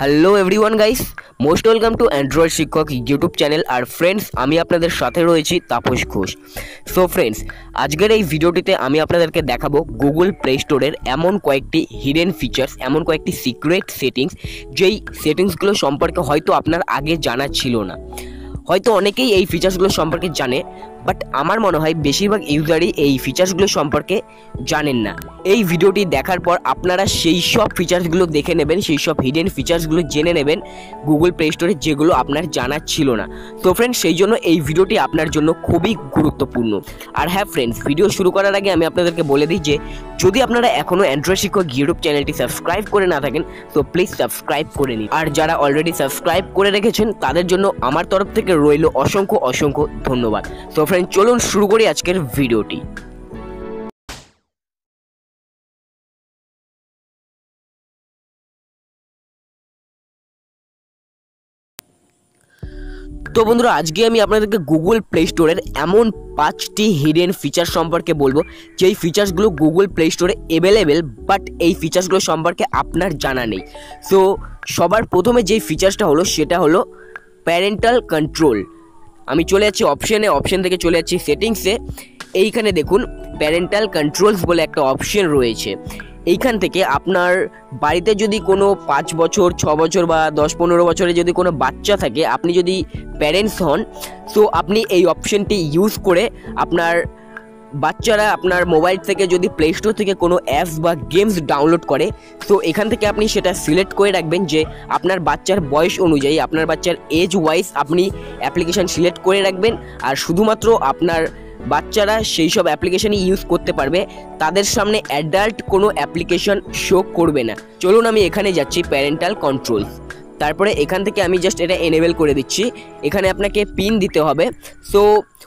Hello everyone guys, most welcome to Android শিক্ষক YouTube channel. আর friends, আমি আপনাদের সাথে রয়েছি তাপস ঘোষ। সো ফ্রেন্ডস, আজকের এই ভিডিওটিতে আমি আপনাদেরকে দেখাবো গুগল প্লে স্টোরের এমন কয়েকটি হিডেন ফিচার্স, এমন কয়েকটি সিক্রেট সেটিংস, যেই সেটিংসগুলো সম্পর্কে হয়তো আপনার আগে জানা ছিল না। হয়তো অনেকেই এই ফিচার্সগুলো সম্পর্কে জানে, বাট আমার মনে হয় বেশিরভাগ ইউজারই এই ফিচার্সগুলো সম্পর্কে জানেন না। এই ভিডিওটি দেখার পর আপনারা সেই সব ফিচার্সগুলো দেখে নেবেন, সেই সব হিডেন ফিচার্সগুলো জেনে নেবেন গুগল প্লে স্টোরে, যেগুলো আপনার জানা ছিল না। তো ফ্রেন্ডস, সেই জন্য এই ভিডিওটি আপনার জন্য খুবই গুরুত্বপূর্ণ। আর হ্যাঁ ফ্রেন্ডস, ভিডিও শুরু করার আগে আমি আপনাদেরকে বলে দিই যে যদি আপনারা এখনও অ্যান্ড্রয়েড শিক্ষক ইউটিউব চ্যানেলটি সাবস্ক্রাইব করে না থাকেন, তো প্লিজ সাবস্ক্রাইব করে নিন। আর যারা অলরেডি সাবস্ক্রাইব করে রেখেছেন তাদের জন্য আমার তরফ থেকে রইল অসংখ্য অসংখ্য ধন্যবাদ। তো ফ্রেন্ড, চলুন শুরু করি আজকের ভিডিওটি। তো বন্ধুরা, আজকে আমি আপনাদেরকে গুগল প্লে স্টোরের এমন 5টি হিডেন ফিচার সম্পর্কে বলবো, যেই ফিচার্সগুলো গুগল প্লে স্টোরে অ্যাভেলেবেল, বাট এই ফিচার্সগুলো সম্পর্কে আপনার জানা নেই। সো সবার প্রথমে যেই ফিচার্সটা হলো সেটা হলো প্যারেন্টাল কন্ট্রোল। আমি চলে যাচ্ছি অপশন থেকে চলে যাচ্ছি সেটিংসে। এইখানে দেখুন প্যারেন্টাল কন্ট্রোলস বলে একটা অপশন রয়েছে। এইখান থেকে আপনার বাড়িতে যদি কোনো 5 বছর, 6 বছর বা 10-15 বছরে যদি কোনো বাচ্চা থাকে, আপনি যদি প্যারেন্টস হন, সো আপনি এই অপশনটি ইউজ করে আপনার বাচ্চারা আপনার মোবাইল থেকে যদি প্লে স্টোর থেকে কোনো অ্যাপস বা গেমস ডাউনলোড করে, সো এখান থেকে আপনি সেটা সিলেক্ট করে রাখবেন যে আপনার বাচ্চার বয়স অনুযায়ী, আপনার বাচ্চার এজ ওয়াইজ আপনি অ্যাপ্লিকেশান সিলেক্ট করে রাখবেন। আর শুধুমাত্র আপনার বাচ্চারা সেই সব অ্যাপ্লিকেশানই ইউজ করতে পারবে, তাদের সামনে অ্যাডাল্ট কোনো অ্যাপ্লিকেশন শো করবে না। চলুন আমি এখানে যাচ্ছি প্যারেন্টাল কন্ট্রোলস। তারপরে এখান থেকে আমি জাস্ট এটা এনেবেল করে দিচ্ছি। এখানে আপনাকে পিন দিতে হবে। সো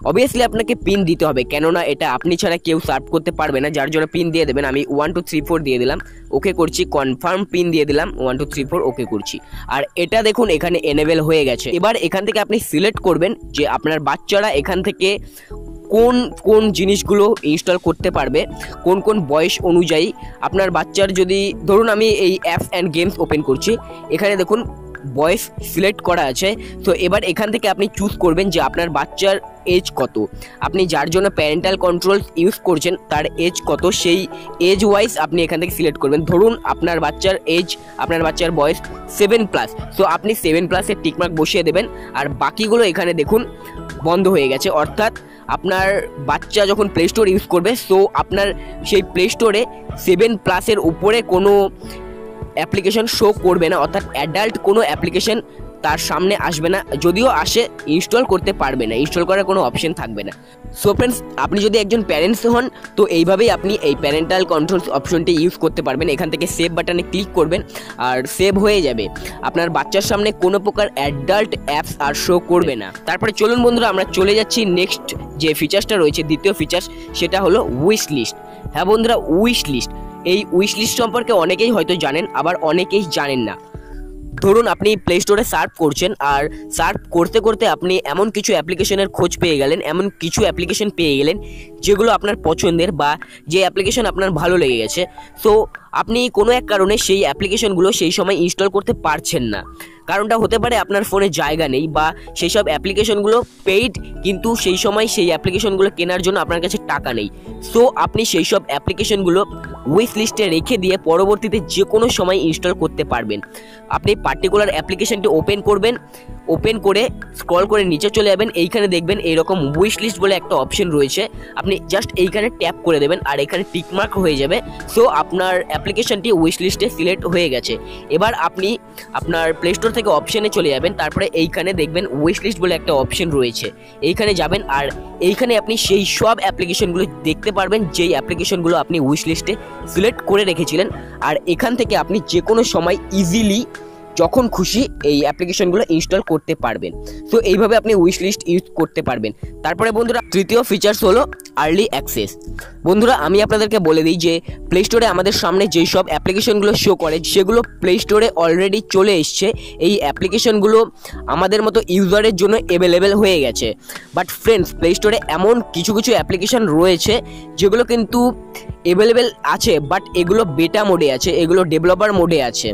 অবভিয়াসলি আপনাকে পিন দিতে হবে, কেননা এটা আপনি ছাড়া কেউ সার্ভ করতে পারবে না, যার জন্য পিন দিয়ে দেবেন। আমি 1 2 3 4 দিয়ে দিলাম, ওকে করছি। কনফার্ম পিন দিয়ে দিলাম, 1 2 3 4 ওকে করছি। আর এটা দেখুন এখানে এনেবেল হয়ে গেছে। এবার এখান থেকে আপনি সিলেক্ট করবেন যে আপনার বাচ্চারা এখান থেকে কোন কোন জিনিসগুলো ইনস্টল করতে পারবে, কোন কোন বয়স অনুযায়ী। আপনার বাচ্চার যদি ধরুন আমি এই অ্যাপস অ্যান্ড গেমস ওপেন করছি, এখানে দেখুন বয়স সিলেক্ট করা আছে। তো এবার এখান থেকে আপনি চুজ করবেন যে আপনার বাচ্চার এজ কত, আপনি যার জন্য প্যারেন্টাল কন্ট্রোল ইউজ করছেন তার এজ কত, সেই এজ ওয়াইজ আপনি এখান থেকে সিলেক্ট করবেন। ধরুন আপনার বাচ্চার বয়স 7+, সো আপনি 7+-এর টিকমার্ক বসিয়ে দেবেন। আর বাকিগুলো এখানে দেখুন বন্ধ হয়ে গেছে, অর্থাৎ আপনার বাচ্চা যখন প্লে স্টোর ইউজ করবে, সো আপনার সেই প্লে স্টোরে 7+-এর উপরে কোনো অ্যাপ্লিকেশন শো করবে না, অর্থাৎ অ্যাডাল্ট কোনো অ্যাপ্লিকেশন তার সামনে আসবে না। যদিও আসে, ইনস্টল করতে পারবে না, ইনস্টল করার কোনো অপশন থাকবে না। সো ফ্রেন্ডস, আপনি যদি একজন প্যারেন্টস হন, তো এইভাবেই আপনি এই প্যারেন্টাল কন্ট্রোলস অপশনটি ইউজ করতে পারবেন। এখান থেকে সেভ বাটনে ক্লিক করবেন আর সেভ হয়ে যাবে। আপনার বাচ্চার সামনে কোনো প্রকার অ্যাডাল্ট অ্যাপস আর শো করবে না। তারপরে চলুন বন্ধুরা, আমরা চলে যাচ্ছি নেক্সট যে ফিচার্সটা রয়েছে, দ্বিতীয় ফিচার্স, সেটা হলো উইশ লিস্ট। হ্যাঁ বন্ধুরা, উইশ লিস্ট। এই উইশ লিস্ট সম্পর্কে অনেকেই হয়তো জানেন, আবার অনেকেই জানেন না। ধরুন আপনি প্লে স্টোরে সার্চ করছেন, আর সার্চ করতে করতে আপনি এমন কিছু অ্যাপ্লিকেশনের খোঁজ পেয়ে গেলেন, এমন কিছু অ্যাপ্লিকেশন পেয়ে গেলেন যেগুলো আপনার পছন্দের বা যে অ্যাপ্লিকেশন আপনার ভালো লেগে গেছে। সো আপনি কোনো এক কারণে সেই অ্যাপ্লিকেশনগুলো সেই সময় ইনস্টল করতে পারছেন না। কারণটা হতে পারে আপনার ফোনে জায়গা নেই, বা সেই সব অ্যাপ্লিকেশনগুলো পেইড, কিন্তু সেই সময় সেই অ্যাপ্লিকেশনগুলো কেনার জন্য আপনার কাছে টাকা নেই। সো আপনি সেই সব অ্যাপ্লিকেশনগুলো উইশ লিস্টে রেখে দিয়ে পরবর্তীতে যে কোনো সময় ইনস্টল করতে পারবেন। আপনি পার্টিকুলার অ্যাপ্লিকেশনটি ওপেন করবেন, ওপেন করে স্ক্রল করে নিচে চলে যাবেন। এইখানে দেখবেন এইরকম উইশ লিস্ট বলে একটা অপশন রয়েছে, আপনি জাস্ট এইখানে ট্যাপ করে দেবেন আর এখানে টিকমার্ক হয়ে যাবে। সো আপনার অ্যাপ্লিকেশনটি উইশ লিস্টে সিলেক্ট হয়ে গেছে। এবার আপনি আপনার প্লে স্টোর থেকে অপশনে চলে যাবেন, তারপরে এইখানে দেখবেন উইশ লিস্ট বলে একটা অপশন রয়েছে, এইখানে যাবেন। আর এইখানে আপনি সেই সব অ্যাপ্লিকেশনগুলো দেখতে পারবেন যেই অ্যাপ্লিকেশনগুলো আপনি উইশ লিস্টে সিলেক্ট করে রেখেছিলেন। আর এখান থেকে আপনি যে কোনো সময় ইজিলি যখন খুশি এই অ্যাপ্লিকেশনগুলো ইনস্টল করতে পারবেন। সো এইভাবে আপনি উইশ লিস্ট ইউজ করতে পারবেন। তারপরে বন্ধুরা, তৃতীয় ফিচার্স হলো আর্লি অ্যাক্সেস। বন্ধুরা আমি আপনাদেরকে বলে দিই যে প্লে স্টোরে আমাদের সামনে যেই সব অ্যাপ্লিকেশনগুলো শো করে, সেগুলো প্লে স্টোরে অলরেডি চলে এসছে। এই অ্যাপ্লিকেশনগুলো আমাদের মতো ইউজারের জন্য অ্যাভেলেবেল হয়ে গেছে। বাট ফ্রেন্ডস, প্লে স্টোরে এমন কিছু কিছু অ্যাপ্লিকেশন রয়েছে যেগুলো কিন্তু অ্যাভেলেবেল আছে, বাট এগুলো বেটা মোডে আছে, এগুলো ডেভেলপার মোডে আছে।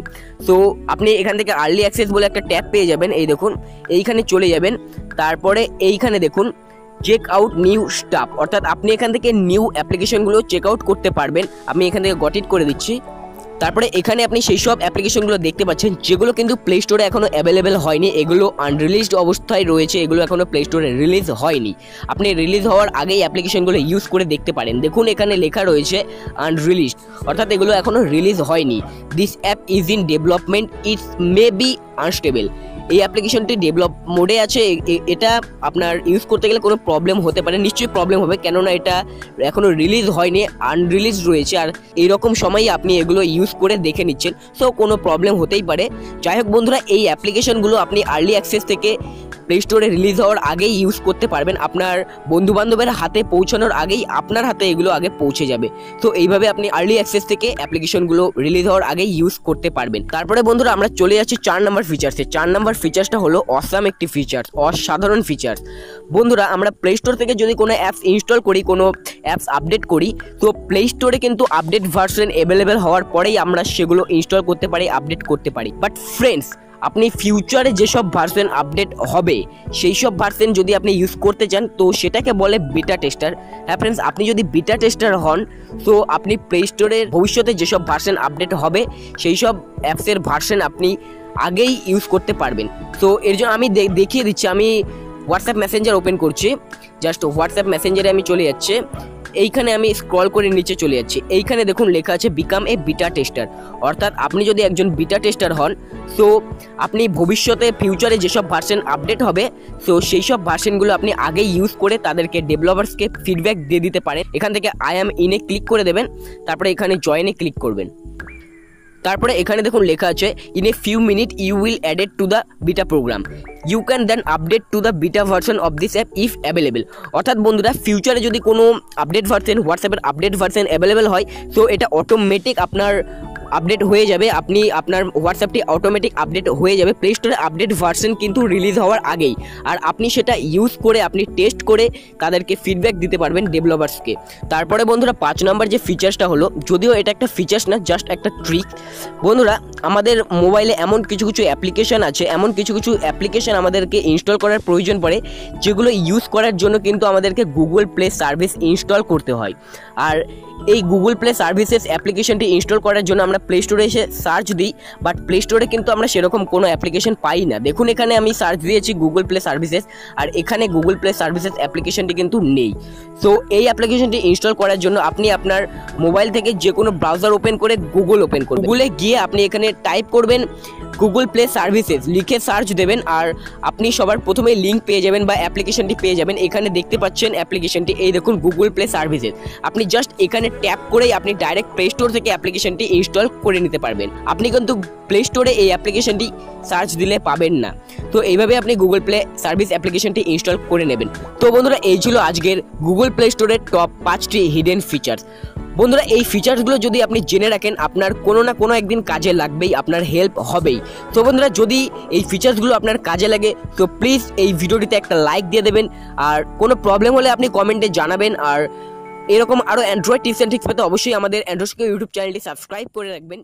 সো আপনি এখান থেকে আর্লি অ্যাক্সেস বলে একটা ট্যাব পেয়ে যাবেন, এই দেখুন এইখানে চলে যাবেন। তারপরে এইখানে দেখুন চেক আউট নিউ স্টাফ, অর্থাৎ আপনি এখান থেকে নিউ অ্যাপ্লিকেশনগুলো চেক আউট করতে পারবেন। আমি এখান থেকে গট ইট করে দিচ্ছি। তারপরে এখানে আপনি সেই সব অ্যাপ্লিকেশনগুলো দেখতে পাচ্ছেন যেগুলো কিন্তু প্লে স্টোরে এখনও অ্যাভেলেবেল হয়নি, এগুলো আনরিলিজড অবস্থায় রয়েছে, এগুলো এখনও প্লে স্টোরে রিলিজ হয়নি। আপনি রিলিজ হওয়ার আগেই অ্যাপ্লিকেশনগুলো ইউজ করে দেখতে পারেন। দেখুন এখানে লেখা রয়েছে আনরিলিজড, অর্থাৎ এগুলো এখনও রিলিজ হয়নি। This app is in development, it's may be unstable. এই অ্যাপ্লিকেশনটি ডেভেলপ মোডে আছে, এটা আপনার ইউজ করতে গেলে কোনো প্রবলেম হতে পারে, নিশ্চয়ই প্রবলেম হবে, কেননা এটা এখনও রিলিজ হয়নি, আনরিলিজ রয়েছে। আর এইরকম সময়ই আপনি এগুলো ইউজ করে দেখে নিচ্ছেন, সো কোনো প্রবলেম হতেই পারে। যাই হোক বন্ধুরা, এই অ্যাপ্লিকেশনগুলো আপনি আর্লি অ্যাক্সেস থেকে প্লে স্টোরে রিলিজ হওয়ার আগেই ইউজ করতে পারবেন। আপনার বন্ধুবান্ধবের হাতে পৌঁছানোর আগেই আপনার হাতে এগুলো আগে পৌঁছে যাবে। তো এইভাবে আপনি আর্লি অ্যাক্সেস থেকে অ্যাপ্লিকেশনগুলো রিলিজ হওয়ার আগেই ইউজ করতে পারবেন। তারপরে বন্ধুরা আমরা চলে যাচ্ছি 4 নম্বর ফিচার্সে। 4 নম্বর ফিচার্সটা হলো অসাম একটি ফিচার্স, অসাধারণ ফিচার্স। বন্ধুরা আমরা প্লে স্টোর থেকে যদি কোনো অ্যাপস ইনস্টল করি, কোনো অ্যাপস আপডেট করি, তো প্লে স্টোরে কিন্তু আপডেট ভার্সন অ্যাভেলেবেল হওয়ার পরেই আমরা সেগুলো ইনস্টল করতে পারি, আপডেট করতে পারি। বাট ফ্রেন্ডস, আপনি ফিউচারে যেসব ভার্সন আপডেট হবে সেই সব ভার্সন যদি আপনি ইউজ করতে চান, তো সেটাকে বলে বিটা টেস্টার। হ্যাঁ ফ্রেন্ডস, আপনি যদি বিটা টেস্টার হন, তো আপনি প্লে স্টোরের ভবিষ্যতে যেসব ভার্সন আপডেট হবে সেই সব অ্যাপসের ভার্সন আপনি আগেই ইউজ করতে পারবেন। তো এর জন্য আমি দেখিয়ে দিচ্ছি। আমি হোয়াটসঅ্যাপ মেসেঞ্জার ওপেন করছি, জাস্ট হোয়াটসঅ্যাপ মেসেঞ্জারে আমি চলে যাচ্ছি। এইখানে আমি স্ক্রল করে নিচে চলে যাচ্ছি, এইখানে দেখুন লেখা আছে বিকাম এ বিটা টেস্টার। অর্থাৎ আপনি যদি একজন বিটা টেস্টার হন, সো আপনি ভবিষ্যতে ফিউচারে যেসব ভার্সন আপডেট হবে, সো সেই সব ভার্সনগুলো আপনি আগেই ইউজ করে তাদেরকে ডেভেলপার্সকে ফিডব্যাক দিয়ে দিতে পারেন। এখান থেকে আই অ্যাম ইনে ক্লিক করে দেবেন, তারপরে এখানে জয়েনে ক্লিক করবেন। তারপরে এখানে দেখুন লেখা আছে in a few minute you will added to the beta program, you can then update to the beta version of this app if available. অর্থাৎ বন্ধুরা, ফিউচারে যদি কোনো আপডেট ভার্সন, হোয়াটসঅ্যাপের আপডেট ভার্সন অ্যাভেলেবেল হয়, তো এটা অটোমেটিক আপনার আপডেট হয়ে যাবে। আপনি আপনার হোয়াটসঅ্যাপটি অটোমেটিক আপডেট হয়ে যাবে প্লে স্টোরে আপডেট ভার্সন কিন্তু রিলিজ হওয়ার আগেই। আর আপনি সেটা ইউজ করে আপনি টেস্ট করে তাদেরকে ফিডব্যাক দিতে পারবেন ডেভেলপার্সকে। তারপরে বন্ধুরা 5 নম্বর যে ফিচার্সটা হলো, যদিও এটা একটা ফিচার্স না, জাস্ট একটা ট্রিক। বন্ধুরা, আমাদের মোবাইলে এমন কিছু কিছু অ্যাপ্লিকেশন আছে, এমন কিছু কিছু অ্যাপ্লিকেশন আমাদেরকে ইনস্টল করার প্রয়োজন পড়ে, যেগুলো ইউজ করার জন্য কিন্তু আমাদেরকে গুগল প্লে সার্ভিস ইনস্টল করতে হয়। আর এই গুগল প্লে সার্ভিসেস অ্যাপ্লিকেশনটি ইনস্টল করার জন্য আমরা প্লে স্টোরে এসে সার্চ দিই, বাট প্লে স্টোরে কিন্তু আমরা সেরকম কোনো অ্যাপ্লিকেশন পাই না। দেখুন এখানে আমি সার্চ দিয়েছি গুগল প্লে সার্ভিসেস, আর এখানে গুগল প্লে সার্ভিসেস অ্যাপ্লিকেশনটি কিন্তু নেই। সো এই অ্যাপ্লিকেশনটি ইনস্টল করার জন্য আপনি আপনার মোবাইল থেকে যে কোনো ব্রাউজার ওপেন করে গুগল ওপেন করবেন। গুগলে গিয়ে আপনি এখানে টাইপ করবেন গুগল প্লে সার্ভিসেস, লিখে সার্চ দেবেন, আর আপনি সবার প্রথমে লিঙ্ক পেয়ে যাবেন বা অ্যাপ্লিকেশনটি পেয়ে যাবেন। এখানে দেখতে পাচ্ছেন অ্যাপ্লিকেশনটি, এই দেখুন গুগল প্লে সার্ভিসেস। আপনি জাস্ট এখানে ট্যাপ করেই আপনি ডাইরেক্ট প্লে স্টোর থেকে অ্যাপ্লিকেশনটি ইনস্টল করে নিতে পারবেন। আপনি কিন্তু প্লে স্টোরে এই অ্যাপ্লিকেশনটি সার্চ দিলে পাবেন না। তো এইভাবে আপনি গুগল প্লে সার্ভিস অ্যাপ্লিকেশনটি ইনস্টল করে নেবেন। তো বন্ধুরা, এই ছিল আজকের গুগল প্লে স্টোরের টপ 5টি হিডেন ফিচার্স। বন্ধুরা, এই ফিচার্সগুলো যদি আপনি জেনে রাখেন, আপনার কোনো না কোনো একদিন কাজে লাগবেই, আপনার হেল্প হবেই। তো বন্ধুরা, যদি এই ফিচার্সগুলো আপনার কাজে লাগে, তো প্লিজ এই ভিডিওটিতে একটা লাইক দিয়ে দেবেন। আর কোনো প্রবলেম হলে আপনি কমেন্টে জানাবেন। আর এরকম আরও অ্যান্ড্রয়েড টিপস অ্যান্ড ট্রিক্স পেতে অবশ্যই আমাদের অ্যান্ড্রয়েড ইউটিউব চ্যানেলটি সাবস্ক্রাইব করে রাখবেন।